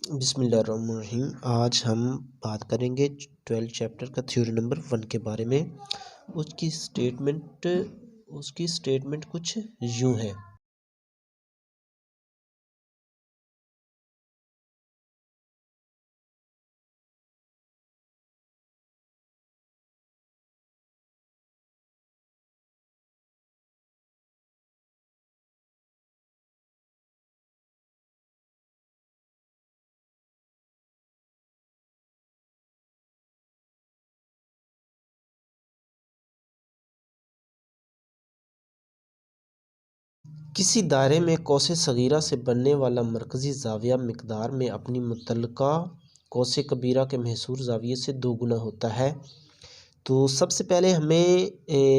बिस्मिल्लाहिर्रहमानिर्रहीम। आज हम बात करेंगे 12 चैप्टर का थ्योरी नंबर 1 के बारे में। उसकी स्टेटमेंट कुछ यूँ है। किसी दायरे में कौसे सगीरा से बनने वाला मरकज़ी ज़ाविया मिक़दार में अपनी मुतल्लका कौसे कबीरा के महसूर ज़ाविये से दोगुना होता है। तो सबसे पहले हमें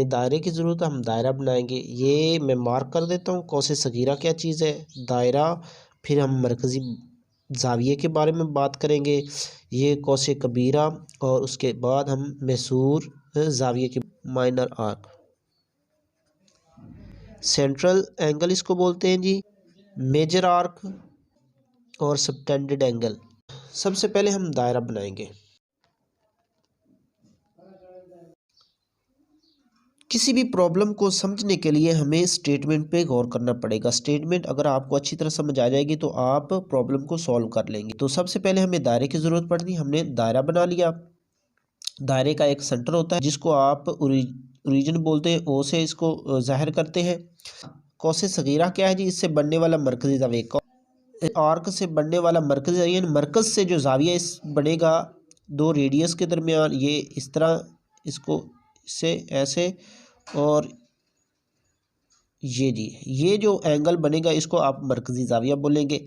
दायरे की ज़रूरत है। हम दायरा बनाएंगे। ये मैं मार्क कर देता हूँ। कौसे सगीरा क्या चीज़ है, दायरा। फिर हम मरकज़ी ज़ाविये के बारे में बात करेंगे, ये कौसे कबीरा। और उसके बाद हम मैसूर ज़ाविये के माइनर आर्क, सेंट्रल एंगल इसको बोलते हैं जी, मेजर आर्क और सबटेंडेड एंगल। सबसे पहले हम दायरा बनाएंगे। किसी भी प्रॉब्लम को समझने के लिए हमें स्टेटमेंट पे गौर करना पड़ेगा। स्टेटमेंट अगर आपको अच्छी तरह समझ आ जाएगी तो आप प्रॉब्लम को सॉल्व कर लेंगे। तो सबसे पहले हमें दायरे की ज़रूरत पड़ती है। हमने दायरा बना लिया। दायरे का एक सेंटर होता है जिसको आप ओरिजिन बोलते हैं, ओ से इसको ज़ाहिर करते हैं। कौसे सगीरा क्या है जी, इससे बनने वाला मरकज़ी ज़ाविया। आर्क से बनने वाला मरकज़ी ज़ाविया, मरकज़ से जो ज़ाविया इस बनेगा दो रेडियस के दरमियान, ये इस तरह, इसको इससे ऐसे, और ये जी, ये जो एंगल बनेगा इसको आप मरकज़ी ज़ाविया बोलेंगे।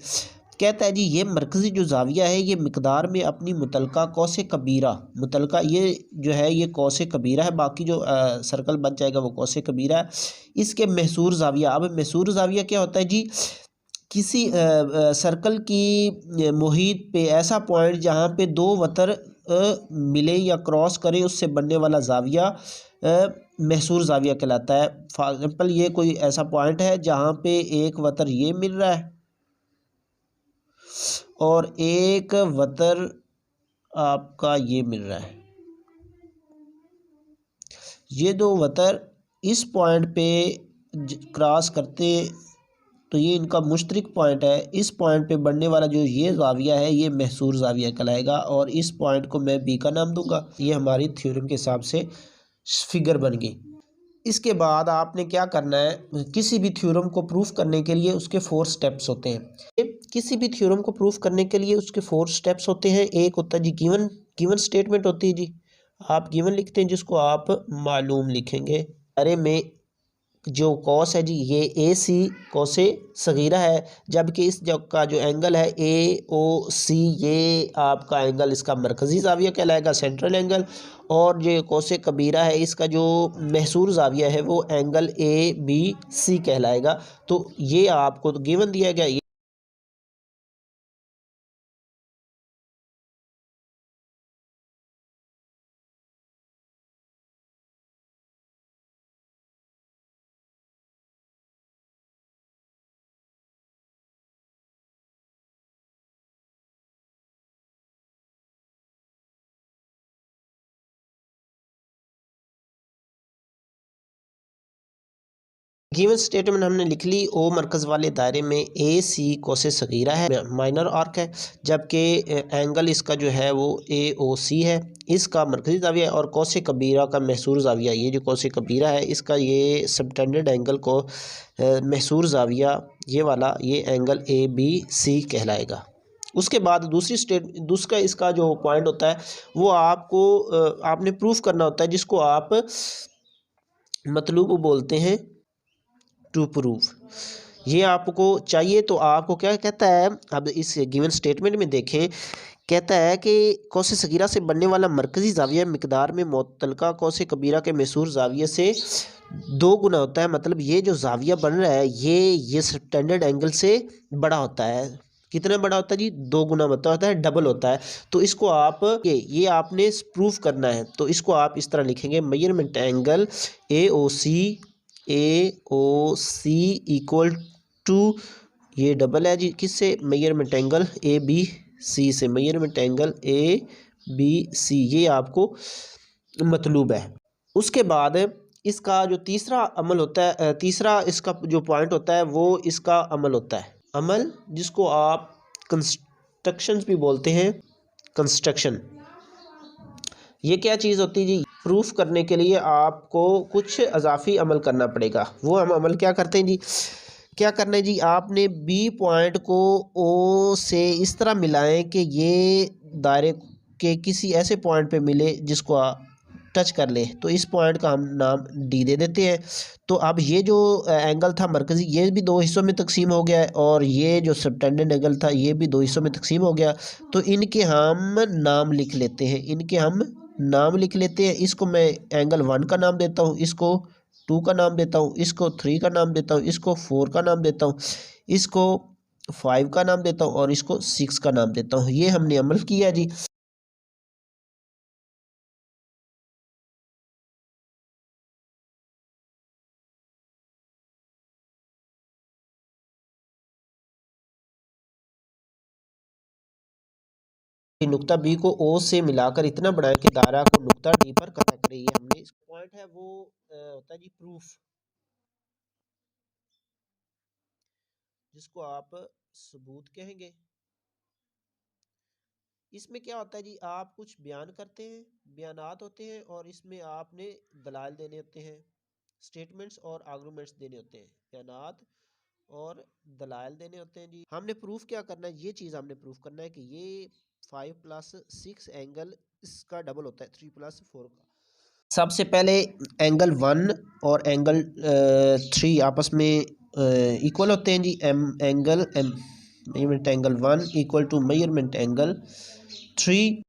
कहता है जी ये मरकज़ी जो ज़ाविया है ये मिक़दार में अपनी मुतल्लका कौसे कबीरा, मुतल्लका ये जो है ये कौसे कबीरा है, बाकी जो सर्कल बन जाएगा वो कौसे कबीरा है। इसके महसूर ज़ाविया, अब महसूर ज़ाविया क्या होता है जी, किसी सर्कल की मुहीत पे ऐसा पॉइंट जहाँ पे दो वतर मिले या क्रॉस करें, उससे बनने वाला ज़ाविया महसूर ज़ाविया कहलाता है। फॉर एग्जाम्पल ये कोई ऐसा पॉइंट है जहाँ पे एक वतर ये मिल रहा है और एक वतर आपका ये मिल रहा है। ये दो वतर इस पॉइंट पे क्रॉस करते तो ये इनका मुश्तरक पॉइंट है। इस पॉइंट पे बनने वाला जो ये ज़ाविया है ये महसूर ज़ाविया कहलाएगा और इस पॉइंट को मैं बी का नाम दूंगा। ये हमारी थ्योरम के हिसाब से फिगर बन गई। इसके बाद आपने क्या करना है, किसी भी थ्योरम को प्रूफ करने के लिए उसके 4 स्टेप्स होते हैं। किसी भी थ्योरम को प्रूफ करने के लिए उसके 4 स्टेप्स होते हैं। एक होता है जी गिवन स्टेटमेंट होती है जी, आप गिवन लिखते हैं जिसको आप मालूम लिखेंगे। अरे में जो कॉस है जी ये ए सी कौसे सगीरा है, जबकि इस जग का जो एंगल है ए ओ सी, ये आपका एंगल इसका मरकज़ी ज़ाविया कहलाएगा, सेंट्रल एंगल। और जो कौसे कबीरा है इसका जो महसूर ज़ाविया है वो एंगल ए बी सी कहलाएगा। तो ये आपको तो गिवन दिया गया। गिवन स्टेटमेंट हमने लिख ली। ओ मरकज़ वाले दायरे में ए सी कौसे सगीरा है, माइनर आर्क है, जबकि एंगल इसका जो है वो ए ओ सी है, इसका मरकज़ी ज़ाविया है। और कौसे कबीरा का महसूर ज़ाविया, ये जो कौसे कबीरा है इसका ये सबटेंडेड एंगल को महसूर ज़ाविया ये वाला ये एंगल ए बी सी कहलाएगा। उसके बाद दूसरा इसका जो पॉइंट होता है वो आपको आपने प्रूफ करना होता है, जिसको आप मतलूब बोलते हैं टू प्रूफ। ये आपको चाहिए तो आपको क्या कहता है, अब इस गिवन स्टेटमेंट में देखें, कहता है कि कौसे सगीरा से बनने वाला मरकज़ी ज़ाविया मिक़दार में मुतल्लका कौसे कबीरा के महसूर ज़ाविये से 2 गुना होता है। मतलब ये जो ज़ाविया बन रहा है ये स्टैंडर्ड एंगल से बड़ा होता है। कितना बड़ा होता है जी, 2 गुना होता है, डबल होता है। तो इसको आप ये आपने प्रूफ करना है। तो इसको आप इस तरह लिखेंगे, measurement angle A O C equal to, ये डबल है जी किससे, measurement angle A B C से, measurement angle A B C, ये आपको मतलूब है। उसके बाद इसका जो तीसरा अमल होता है, तीसरा इसका जो पॉइंट होता है वो इसका अमल होता है, अमल जिसको आप कंस्ट्रक्शन भी बोलते हैं, कंस्ट्रक्शन। ये क्या चीज़ होती है जी? प्रूफ करने के लिए आपको कुछ अजाफी अमल करना पड़ेगा। वो हम अमल क्या करते हैं जी? क्या करना है जी? आपने बी पॉइंट को ओ से इस तरह मिलाएं कि ये दायरे के किसी ऐसे पॉइंट पे मिले जिसको आप टच कर ले, तो इस पॉइंट का हम नाम डी दे देते हैं। तो अब ये जो एंगल था मरकज़ी, ये भी दो हिस्सों में तकसीम हो गया है, और ये जो सबटेंडेंट एंगल था ये भी दो हिस्सों में तकसीम हो गया। तो इनके हम नाम लिख लेते हैं, इनके हम नाम लिख लेते हैं। इसको मैं एंगल 1 का नाम देता हूँ, इसको 2 का नाम देता हूँ, इसको 3 का नाम देता हूँ, इसको 4 का नाम देता हूँ, इसको 5 का नाम देता हूँ और इसको 6 का नाम देता हूँ। ये हमने अमल किया जी। नुक्ता बी को ओ से मिलाकर इतना बनाए कि दायरा को नुक्ता डी पर कब्जा करे। ये हमने इस पॉइंट है वो होता है जी प्रूफ, जिसको आप सबूत कहेंगे। इसमें क्या होता है जी? आप कुछ बयान करते हैं, बयानात होते हैं, और इसमें आपने दलाल देने होते हैं, स्टेटमेंट्स और आर्गूमेंट्स देने होते हैं, बयानात और दलाल देने होते हैं जी। हमने प्रूफ क्या करना है? ये चीज़ हमने प्रूफ करना है कि ये 5 + 6 एंगल इसका डबल होता है 3 + 4 का। सबसे पहले एंगल 1 और एंगल 3 आपस में इक्वल होते हैं जी। Measurement angle 1 equal to measurement angle 3।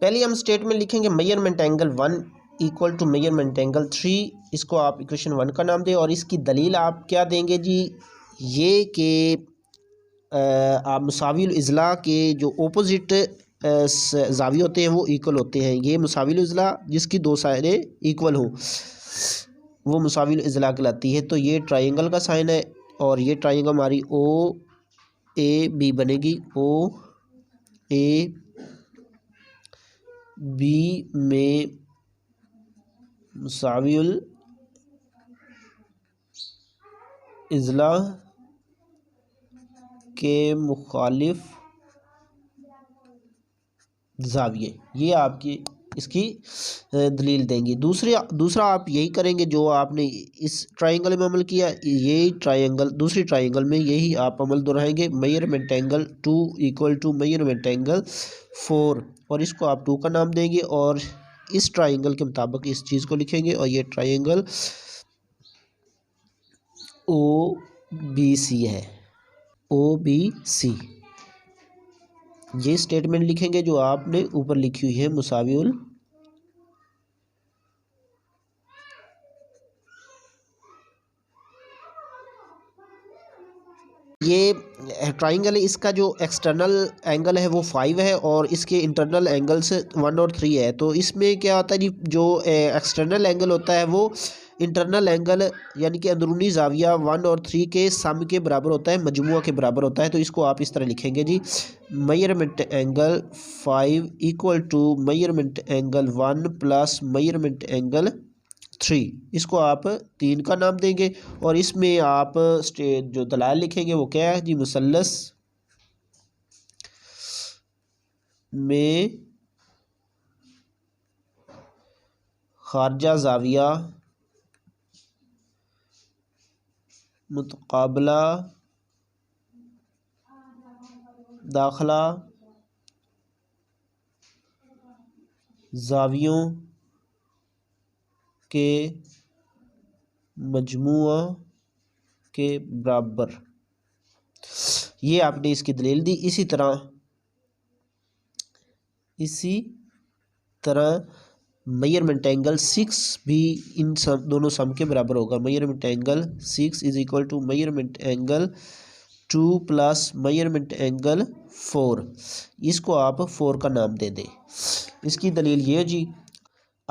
पहले हम स्टेटमेंट लिखेंगे measurement angle 1 equal to measurement angle 3। इसको आप इक्वेशन 1 का नाम दें, और इसकी दलील आप क्या देंगे जी? ये कि आप मुसाविल इज़ला के जो ओपोजिट ज़ाविये होते हैं वो इक्वल होते हैं। ये मुसाविल इज़ला जिसकी दो साइडें इक्वल हों वो मुसाविल इज़ला कहलाती है। तो ये ट्रायंगल का साइन है, और ये ट्रायंगल हमारी ओ ए बी बनेगी। ओ ए बी में मुसाविल इज़ला के मुखालिफ ज़ाविये, ये आपकी इसकी दलील देंगे। दूसरा आप यही करेंगे जो आपने इस ट्रायंगल में अमल किया, यही ट्रायंगल दूसरी ट्रायंगल में यही आप अमल दोहराएंगे। Measurement angle 2 equal to measurement angle 4, और इसको आप 2 का नाम देंगे, और इस ट्रायंगल के मुताबिक इस चीज़ को लिखेंगे। और ये ट्रायंगल ओ बी सी है, ओ बी सी। ये स्टेटमेंट लिखेंगे जो आपने ऊपर लिखी हुई है मुसाविल ये ट्राइंगल है, इसका जो एक्सटर्नल एंगल है वो 5 है, और इसके इंटरनल एंगल्स 1 और 3 है। तो इसमें क्या होता है जी? जो एक्सटर्नल एंगल होता है वो इंटरनल एंगल यानी कि अंदरूनी ज़ाविया 1 और 3 के सम के बराबर होता है, मजमुआ के बराबर होता है। तो इसको आप इस तरह लिखेंगे जी। Measurement angle 5 equal to measurement angle 1 plus measurement angle 3। इसको आप 3 का नाम देंगे, और इसमें आप जो दलाल लिखेंगे वो क्या है जी? मुसल्लस में खारजा ज़ाविया मुतकाबला दाखला ज़ावियों के मजमुआ के बराबर, ये आपने इसकी दलील दी। इसी तरह मेजरमेंट एंगल 6 भी इन सब दोनों सम के बराबर होगा। Measurement angle 6 is equal to measurement angle 2 plus measurement angle 4। इसको आप 4 का नाम दे दें। इसकी दलील ये जी।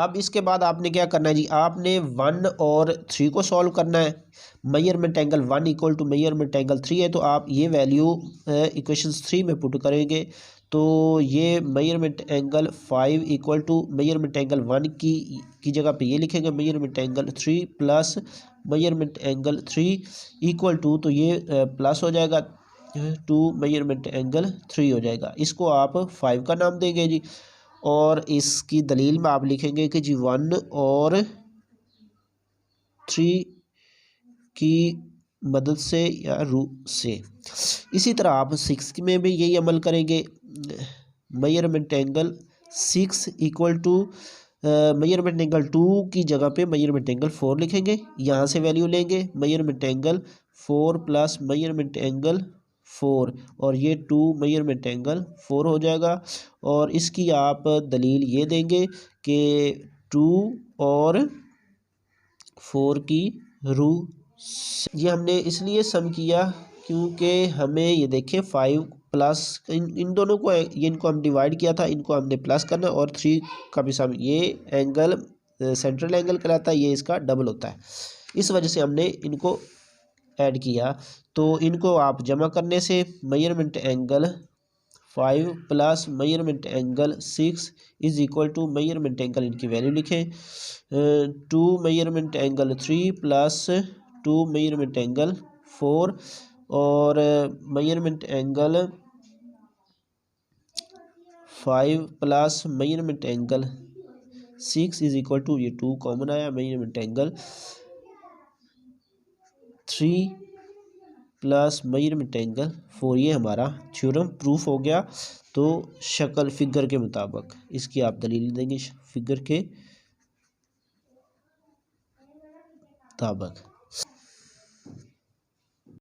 अब इसके बाद आपने क्या करना है जी, आपने 1 और 3 को सॉल्व करना है। Measurement angle 1 equal to measurement angle 3 है, तो आप ये वैल्यू इक्वेशन 3 में पुट करेंगे। तो ये measurement angle 5 equal to measurement angle 1 की जगह पे ये लिखेंगे measurement angle 3 plus measurement angle 3 equal to, तो ये प्लस हो जाएगा 2 मेजरमेंट एंगल 3 हो जाएगा। इसको आप 5 का नाम देंगे जी, और इसकी दलील में आप लिखेंगे कि जी 1 और 3 की मदद से या रूट से। इसी तरह आप 6 में भी यही अमल करेंगे। Measurement angle 6 equal to measurement angle 2 की जगह पे मेजरमेंट एंगल 4 लिखेंगे, यहाँ से वैल्यू लेंगे measurement angle 4 plus measurement angle 4, और ये 2 मेजरमेंट एंगल 4 हो जाएगा। और इसकी आप दलील ये देंगे कि 2 और 4 की रूट, ये हमने इसलिए सम किया क्योंकि हमें ये देखें 5 प्लस इन दोनों को, ये इनको हम डिवाइड किया था, इनको हमने प्लस करना, और 3 का भी सम, ये एंगल सेंट्रल एंगल कहलाता है, ये इसका डबल होता है, इस वजह से हमने इनको ऐड किया। तो इनको आप जमा करने से measurement angle 5 plus measurement angle 6 is equal to measurement angle, इनकी वैल्यू लिखें 2 measurement angle 3 plus 2 measurement angle 4, और measurement angle 5 plus measurement angle 6 is equal to, ये 2 कॉमन आया, measurement angle 3 plus measurement angle 4, ये हमारा थ्योरम प्रूफ हो गया। तो शक्ल फिगर के मुताबिक इसकी आप दलील देंगे फिगर के मुताबिक।